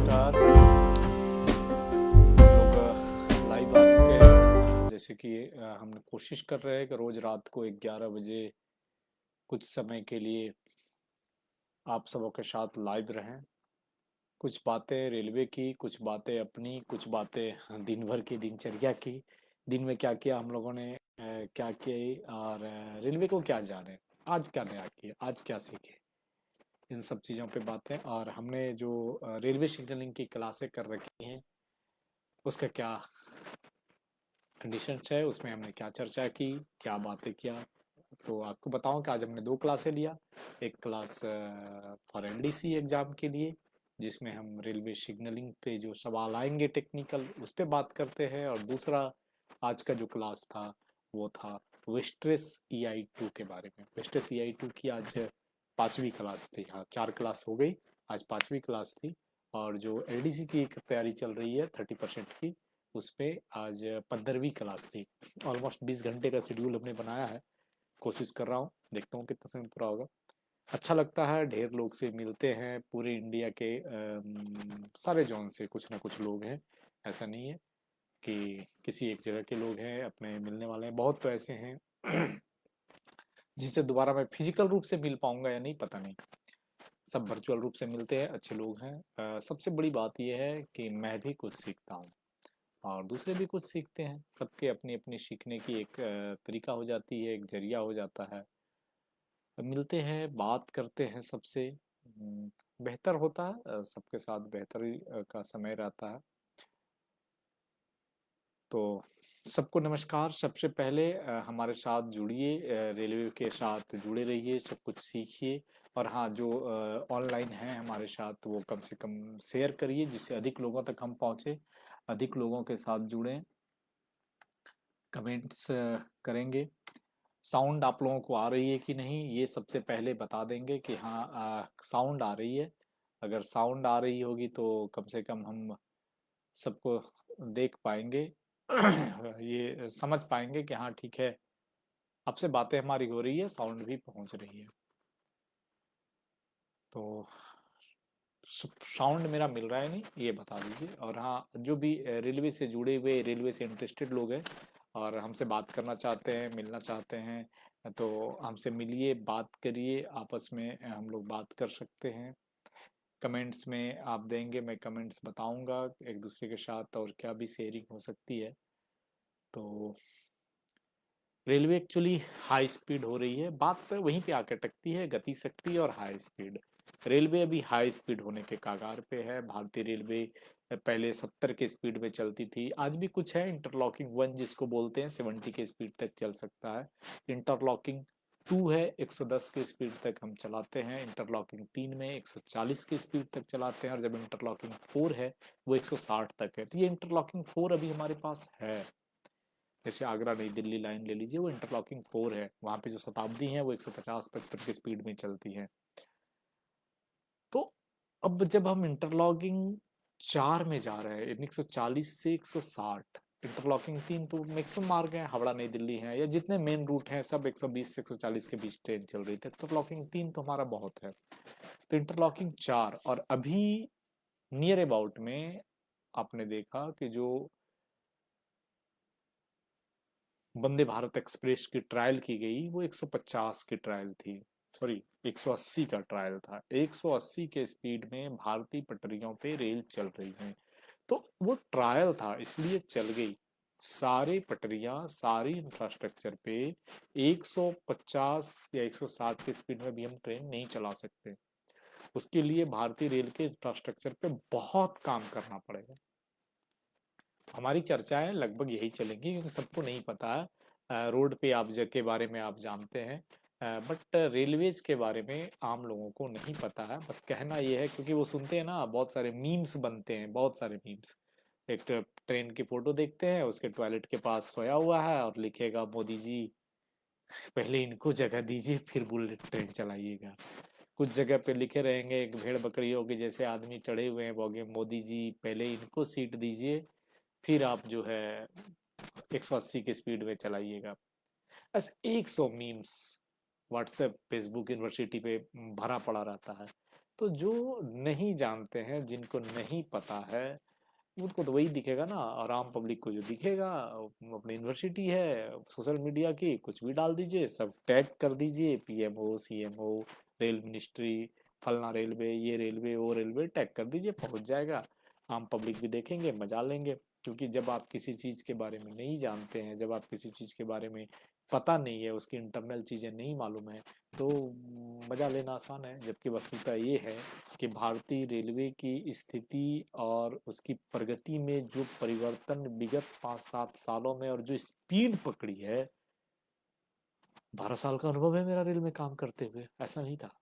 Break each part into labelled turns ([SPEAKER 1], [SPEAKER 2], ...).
[SPEAKER 1] नमस्कार। हम लोग लाइव आ चुके हैं। जैसे कि हम कोशिश कर रहे हैं कि रोज रात को 11 बजे कुछ समय के लिए आप सबों के साथ लाइव रहें। कुछ बातें रेलवे की, कुछ बातें अपनी, कुछ बातें दिन भर की दिनचर्या की। दिन में क्या किया हम लोगों ने, क्या किया, और रेलवे को क्या जाने, आज क्या नया किया, आज क्या सीखे, इन सब चीज़ों पे बातें। और हमने जो रेलवे सिग्नलिंग की क्लासें कर रखी हैं उसका क्या कंडीशंस है, उसमें हमने क्या चर्चा की, क्या बातें किया। तो आपको बताऊं कि आज हमने दो क्लासें लिया। एक क्लास फॉर एलडीसी एग्जाम के लिए, जिसमें हम रेलवे सिग्नलिंग पे जो सवाल आएंगे टेक्निकल उस पे बात करते हैं। और दूसरा आज का जो क्लास था वो था वेस्ट्रेस EI2 के बारे में। वेस्ट्रेस EI2 की आज पांचवी क्लास थी। हाँ, चार क्लास हो गई, आज पांचवी क्लास थी। और जो एलडीसी की एक तैयारी चल रही है 30% की, उस पे आज 15वीं क्लास थी। ऑलमोस्ट 20 घंटे का शेड्यूल हमने बनाया है। कोशिश कर रहा हूँ, देखता हूँ कितना समय पूरा होगा। अच्छा लगता है, ढेर लोग से मिलते हैं, पूरे इंडिया के सारे जोन से कुछ ना कुछ लोग हैं। ऐसा नहीं है कि किसी एक जगह के लोग हैं अपने मिलने वाले हैं। बहुत तो ऐसे हैं जिनसे दोबारा मैं फिजिकल रूप से मिल पाऊंगा या नहीं पता नहीं। सब वर्चुअल रूप से मिलते हैं, अच्छे लोग हैं। सबसे बड़ी बात यह है कि मैं भी कुछ सीखता हूँ और दूसरे भी कुछ सीखते हैं। सबके अपनी अपनी सीखने की एक तरीका हो जाती है, एक जरिया हो जाता है। मिलते हैं, बात करते हैं सबसे, बेहतर होता है। सबके साथ बेहतरी का समय रहता है। तो सबको नमस्कार। सबसे पहले हमारे साथ जुड़िए, रेलवे के साथ जुड़े रहिए, सब कुछ सीखिए। और हाँ, जो ऑनलाइन हैं हमारे साथ वो कम से कम शेयर करिए, जिससे अधिक लोगों तक हम पहुँचे, अधिक लोगों के साथ जुड़ें। कमेंट्स करेंगे। साउंड आप लोगों को आ रही है कि नहीं, ये सबसे पहले बता देंगे कि हाँ साउंड आ रही है। अगर साउंड आ रही होगी तो कम से कम हम सबको देख पाएंगे ये समझ पाएंगे कि हाँ ठीक है, आपसे बातें हमारी हो रही है, साउंड भी पहुंच रही है। तो साउंड मेरा मिल रहा है नहीं, ये बता दीजिए। और हाँ, जो भी रेलवे से जुड़े हुए, रेलवे से इंटरेस्टेड लोग हैं और हमसे बात करना चाहते हैं, मिलना चाहते हैं, तो हमसे मिलिए, बात करिए। आपस में हम लोग बात कर सकते हैं। कमेंट्स में आप देंगे, मैं कमेंट्स बताऊंगा एक दूसरे के साथ, और क्या भी शेयरिंग हो सकती है। तो रेलवे एक्चुअली हाई स्पीड हो रही है, बात तो वहीं पे आके अटकती है, गति शक्ति और हाई स्पीड। रेलवे अभी हाई स्पीड होने के कगार पे है। भारतीय रेलवे पहले 70 के स्पीड में चलती थी, आज भी कुछ है। इंटरलॉकिंग 1 जिसको बोलते हैं 70 के स्पीड तक चल सकता है। इंटरलॉकिंग 2 है, 110 के स्पीड तक हम चलाते हैं। इंटरलॉकिंग 3 में 140 की स्पीड तक चलाते हैं। और जब इंटरलॉकिंग 4 है वो 160 तक है। तो ये इंटरलॉकिंग 4 अभी हमारे पास है। जैसे आगरा नई दिल्ली लाइन ले लीजिए, वो इंटरलॉकिंग 4 है। वहां पे जो शताब्दी है वो 150-55 की स्पीड में चलती है। तो अब जब हम इंटरलॉकिंग 4 में जा रहे हैं, 140 से 160, इंटरलॉकिंग 3 तो मैक्सिमम मार्ग है, हावड़ा नई दिल्ली है या जितने मेन रूट हैं सब 120 से 140 के बीच ट्रेन चल रही थी। इंटरलॉकिंग 3 तो हमारा बहुत है। तो इंटरलॉकिंग 4, और अभी नियर अबाउट में आपने देखा कि जो वंदे भारत एक्सप्रेस की ट्रायल की गई वो 150 की ट्रायल थी, सॉरी 180 का ट्रायल था। 180 के स्पीड में भारतीय पटरियों पे रेल चल रही है। तो वो ट्रायल था इसलिए चल गई। सारी पटरियां, सारी इंफ्रास्ट्रक्चर पे 150 या 160 की स्पीड में भी हम ट्रेन नहीं चला सकते। उसके लिए भारतीय रेल के इंफ्रास्ट्रक्चर पे बहुत काम करना पड़ेगा। हमारी चर्चाएं लगभग यही चलेंगी क्योंकि सबको नहीं पता है। रोड पे आप जग के बारे में आप जानते हैं, बट रेलवेज के बारे में आम लोगों को नहीं पता है। बस कहना ये है, क्योंकि वो सुनते हैं ना, बहुत सारे मीम्स बनते हैं, बहुत सारे मीम्स। एक ट्रेन की फोटो देखते हैं, उसके टॉयलेट के पास सोया हुआ है और लिखेगा मोदी जी पहले इनको जगह दीजिए फिर बुलेट ट्रेन चलाइएगा। कुछ जगह पे लिखे रहेंगे एक भेड़ बकरियों के जैसे आदमी चढ़े हुए हैं बोगे, मोदी जी पहले इनको सीट दीजिए फिर आप जो है 180 की स्पीड में चलाइएगा। बस 100 मीम्स व्हाट्सएप, फेसबुक, यूनिवर्सिटी पे भरा पड़ा रहता है। तो जो नहीं जानते हैं, जिनको नहीं पता है, उनको तो वही दिखेगा ना। और आम पब्लिक को जो दिखेगा, अपनी यूनिवर्सिटी है, सोशल मीडिया की कुछ भी डाल दीजिए, सब टैग कर दीजिए, पीएमओ, सीएमओ, रेल मिनिस्ट्री, फलना रेलवे, ये रेलवे, वो रेलवे, टैग कर दीजिए, पहुंच जाएगा। आम पब्लिक भी देखेंगे, मजा लेंगे। क्योंकि जब आप किसी चीज़ के बारे में नहीं जानते हैं, जब आप किसी चीज़ के बारे में पता नहीं है, उसकी इंटरनल चीज़ें नहीं मालूम है, तो मज़ा लेना आसान है। जबकि वस्तुतः ये है कि भारतीय रेलवे की स्थिति और उसकी प्रगति में जो परिवर्तन विगत 5-7 सालों में और जो स्पीड पकड़ी है, 12 साल का अनुभव है मेरा रेल में काम करते हुए, ऐसा नहीं था।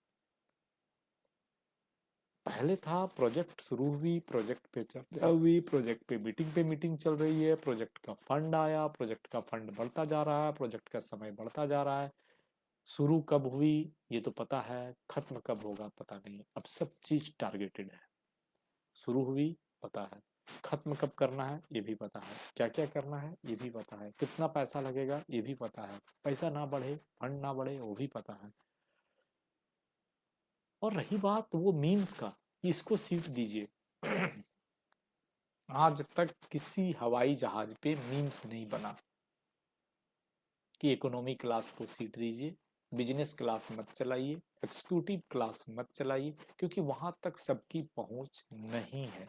[SPEAKER 1] पहले था प्रोजेक्ट शुरू हुई, प्रोजेक्ट पे चर्चा हुई, प्रोजेक्ट पे मीटिंग चल रही है, प्रोजेक्ट का फंड आया, प्रोजेक्ट का फंड बढ़ता जा रहा है, प्रोजेक्ट का समय बढ़ता जा रहा है। शुरू कब हुई ये तो पता है, खत्म कब होगा पता नहीं। अब सब चीज टारगेटेड है। शुरू हुई पता है, खत्म कब करना है ये भी पता है, क्या क्या करना है ये भी पता है, कितना पैसा लगेगा ये भी पता है, पैसा ना बढ़े, फंड ना बढ़े, वो भी पता है। और रही बात वो मीम्स का, कि इसको सीट दीजिए। आज तक किसी हवाई जहाज पे मीम्स नहीं बना कि इकोनॉमी क्लास को सीट दीजिए, बिजनेस क्लास मत चलाइए, एक्सिक्यूटिव क्लास मत चलाइए, क्योंकि वहां तक सबकी पहुंच नहीं है।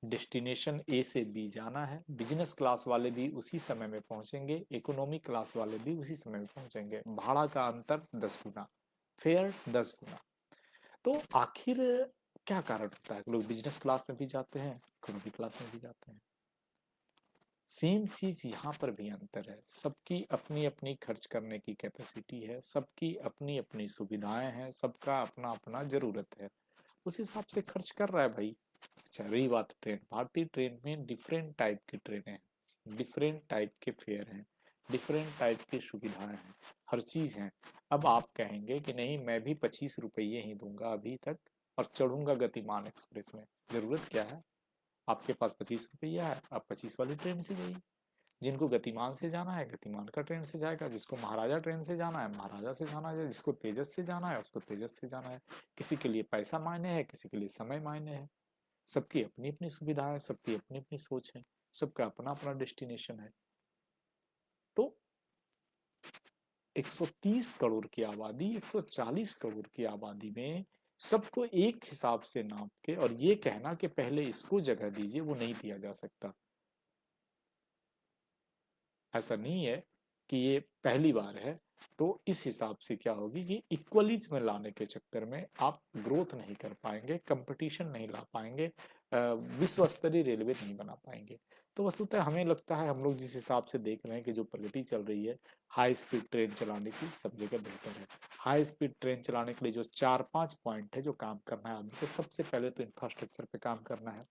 [SPEAKER 1] डेस्टिनेशन ए से बी जाना है, बिजनेस क्लास वाले भी उसी समय में पहुंचेंगे, इकोनॉमी क्लास वाले भी उसी समय में पहुंचेंगे, भाड़ा का अंतर 10 गुना, फेयर 10 गुना। तो आखिर क्या कारण होता है कि लोग बिजनेस क्लास में भी जाते हैं, इकोनॉमी क्लास में भी जाते हैं? सेम चीज यहाँ पर भी अंतर है। सबकी अपनी अपनी खर्च करने की कैपेसिटी है, सबकी अपनी अपनी सुविधाएं हैं, सबका अपना अपना जरूरत है, उस हिसाब से खर्च कर रहा है भाई। अच्छा, रही बात ट्रेन, भारतीय ट्रेन में डिफरेंट टाइप की ट्रेनें हैं, डिफरेंट टाइप के फेयर हैं, डिफरेंट टाइप की सुविधाएं हैं, हर चीज है। अब आप कहेंगे कि नहीं मैं भी 25 रुपये ही दूंगा अभी तक और चढ़ूंगा गतिमान एक्सप्रेस में, जरूरत क्या है? आपके पास 25 रुपया है, आप 25 वाली ट्रेन से जाइए। जिनको गतिमान से जाना है गतिमान का ट्रेन से जाएगा, जिसको महाराजा ट्रेन से जाना है महाराजा से जाना है, जिसको तेजस से जाना है उसको तेजस से जाना है। किसी के लिए पैसा मायने है, किसी के लिए समय मायने है। सबकी अपनी अपनी सुविधा है, सबकी अपनी अपनी सोच है, सबका अपना अपना डेस्टिनेशन है। तो 130 करोड़ की आबादी, 140 करोड़ की आबादी में सबको एक हिसाब से नाप के और ये कहना कि पहले इसको जगह दीजिए, वो नहीं दिया जा सकता। ऐसा नहीं है कि ये पहली बार है। तो इस हिसाब से क्या होगी कि इक्वलीज में लाने के चक्कर में आप ग्रोथ नहीं कर पाएंगे, कंपटीशन नहीं ला पाएंगे, विश्व स्तरीय रेलवे नहीं बना पाएंगे। तो वस्तुतः हमें लगता है, हम लोग जिस हिसाब से देख रहे हैं कि जो प्रगति चल रही है, हाई स्पीड ट्रेन चलाने की सब जगह बेहतर है। हाई स्पीड ट्रेन चलाने के लिए जो 4-5 पॉइंट है जो काम करना है आदमी को, सबसे पहले तो इंफ्रास्ट्रक्चर पे काम करना है,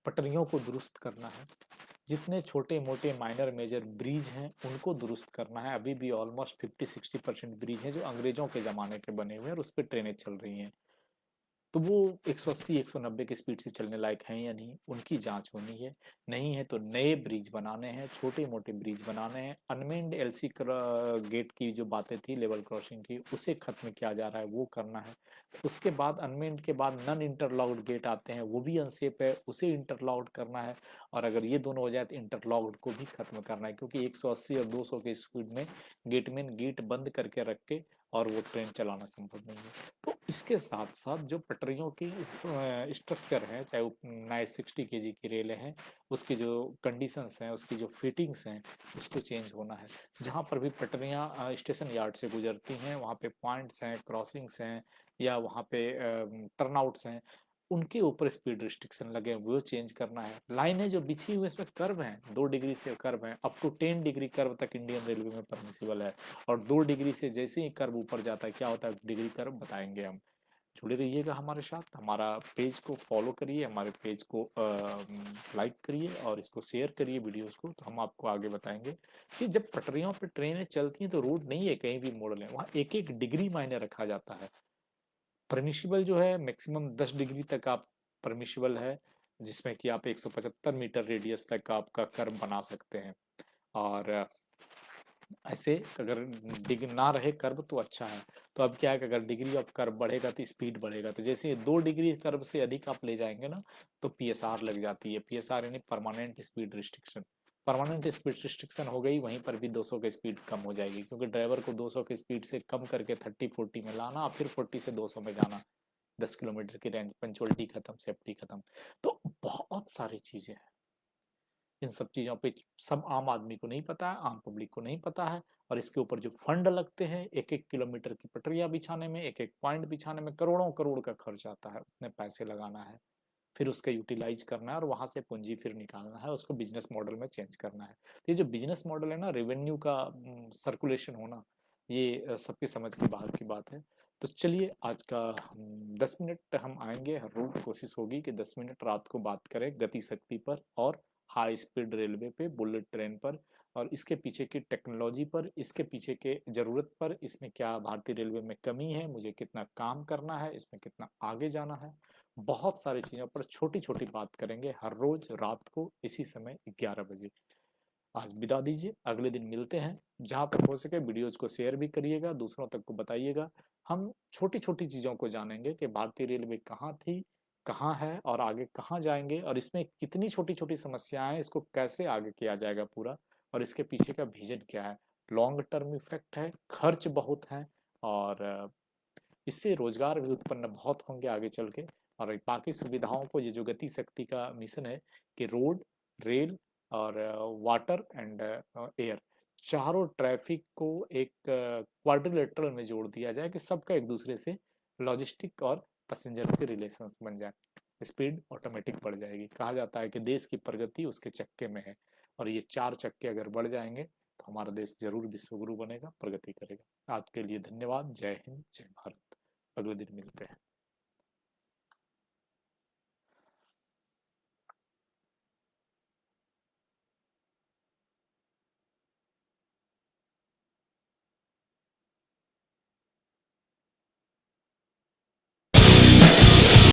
[SPEAKER 1] पटरियों को दुरुस्त करना है, जितने छोटे मोटे माइनर मेजर ब्रिज हैं उनको दुरुस्त करना है। अभी भी ऑलमोस्ट 50-60% ब्रिज हैं जो अंग्रेजों के ज़माने के बने हुए हैं और उस पर ट्रेनें चल रही हैं। तो वो 180-190 की स्पीड से चलने लायक हैं या नहीं, उनकी जांच होनी है। नहीं है तो नए ब्रिज बनाने हैं, छोटे मोटे ब्रिज बनाने हैं। अनमेन्ड एलसी गेट की जो बातें थी, लेवल क्रॉसिंग की, उसे खत्म किया जा रहा है, वो करना है। उसके बाद अनमेन्ड के बाद नन इंटरलॉक्ड गेट आते हैं, वो भी अनसेफ है, उसे इंटरलॉक्ड करना है। और अगर ये दोनों हो जाए तो इंटरलॉक्ड को भी खत्म करना है, क्योंकि 180 और 200 की स्पीड में गेटमैन गेट बंद करके रख के और वो ट्रेन चलाना संभव नहीं है। तो इसके साथ साथ जो पटरियों की स्ट्रक्चर है, चाहे वो 960 kg की रेलें हैं, उसकी जो कंडीशंस हैं, उसकी जो फिटिंग्स हैं, उसको चेंज होना है। जहाँ पर भी पटरियाँ स्टेशन यार्ड से गुजरती हैं, वहाँ पे पॉइंट्स हैं, क्रॉसिंग्स हैं, या वहाँ पे टर्नआउट्स हैं, उनके ऊपर स्पीड रिस्ट्रिक्शन लगे, वो चेंज करना है। लाइनें जो बिछी हुई इसमें कर्व हैं, 2 डिग्री से कर्व हैं, अप टू 10 डिग्री कर्व तक इंडियन रेलवे में परमिसिबल है। और 2 डिग्री से जैसे ही कर्व ऊपर जाता है, क्या होता है डिग्री कर्व बताएंगे हम। जुड़े रहिएगा हमारे साथ, हमारा पेज को फॉलो करिए, हमारे पेज को लाइक करिए और इसको शेयर करिए वीडियोस को, तो हम आपको आगे बताएंगे कि जब पटरियों पर ट्रेनें चलती हैं तो रोड नहीं है कहीं भी मोड़ लें, वहाँ एक एक डिग्री मायने रखा जाता है। परमिशिबल जो है मैक्सिमम 10 डिग्री तक आप परमिशिबल है, जिसमें कि आप 175 मीटर रेडियस तक आपका कर्व बना सकते हैं। और ऐसे अगर डिग ना रहे कर्व तो अच्छा है। तो अब क्या है कि अगर डिग्री ऑफ कर्व बढ़ेगा तो स्पीड बढ़ेगा, तो जैसे 2 डिग्री कर्व से अधिक आप ले जाएंगे ना तो पीएसआर लग जाती है। पीएसआर यानी permanent speed restriction. Permanent speed restriction हो गई, वहीं पर भी 200 की स्पीड कम हो जाएगी, क्योंकि ड्राइवर को 200 की स्पीड से कम करके 30-40 में लाना, फिर 40 से 200 में जाना, 10 किलोमीटर की रेंज, पंचुअलिटी खत्म, सेफ्टी खत्म। तो बहुत सारी चीजें हैं, इन सब चीज़ों पे सब आम आदमी को नहीं पता है, आम पब्लिक को नहीं पता है। और इसके ऊपर जो फंड लगते हैं, 1-1 किलोमीटर की पटरियां बिछाने में, 1-1 पॉइंट बिछाने में करोड़ों करोड़ का खर्च आता है, उतने पैसे लगाना है, फिर उसका यूटिलाइज करना है और वहां से पूंजी फिर निकालना है, उसको बिजनेस मॉडल में चेंज करना है। तो ये जो बिजनेस मॉडल है ना, रेवेन्यू का सर्कुलेशन होना, ये सबकी समझ की बाहर की बात है। तो चलिए आज का 10 मिनट हम आएंगे, हर रोज कोशिश होगी कि 10 मिनट रात को बात करें गति शक्ति पर, और हाई स्पीड रेलवे पे, बुलेट ट्रेन पर, और इसके पीछे की टेक्नोलॉजी पर, इसके पीछे के ज़रूरत पर, इसमें क्या भारतीय रेलवे में कमी है, मुझे कितना काम करना है, इसमें कितना आगे जाना है। बहुत सारी चीज़ों पर छोटी छोटी बात करेंगे हर रोज रात को इसी समय 11 बजे। आज विदा दीजिए, अगले दिन मिलते हैं। जहां तक हो सके वीडियोज को शेयर भी करिएगा, दूसरों तक को बताइएगा। हम छोटी छोटी चीज़ों को जानेंगे कि भारतीय रेलवे कहाँ थी, कहाँ है और आगे कहाँ जाएंगे, और इसमें कितनी छोटी छोटी समस्याएं हैं, इसको कैसे आगे किया जाएगा पूरा, और इसके पीछे का विजन क्या है। लॉन्ग टर्म इफेक्ट है, खर्च बहुत है, और इससे रोजगार भी उत्पन्न बहुत होंगे आगे चल के। और बाकी सुविधाओं को, ये जो गति शक्ति का मिशन है कि रोड, रेल और वाटर एंड एयर, चारों ट्रैफिक को एक क्वाड्रिलेटरल में जोड़ दिया जाए कि सबका एक दूसरे से लॉजिस्टिक और पैसेंजर से रिलेशंस बन जाए, स्पीड ऑटोमेटिक बढ़ जाएगी। कहा जाता है कि देश की प्रगति उसके चक्के में है, और ये 4 चक्के अगर बढ़ जाएंगे तो हमारा देश जरूर विश्वगुरु बनेगा, प्रगति करेगा। आज के लिए धन्यवाद। जय हिंद, जय भारत। अगले दिन मिलते हैं।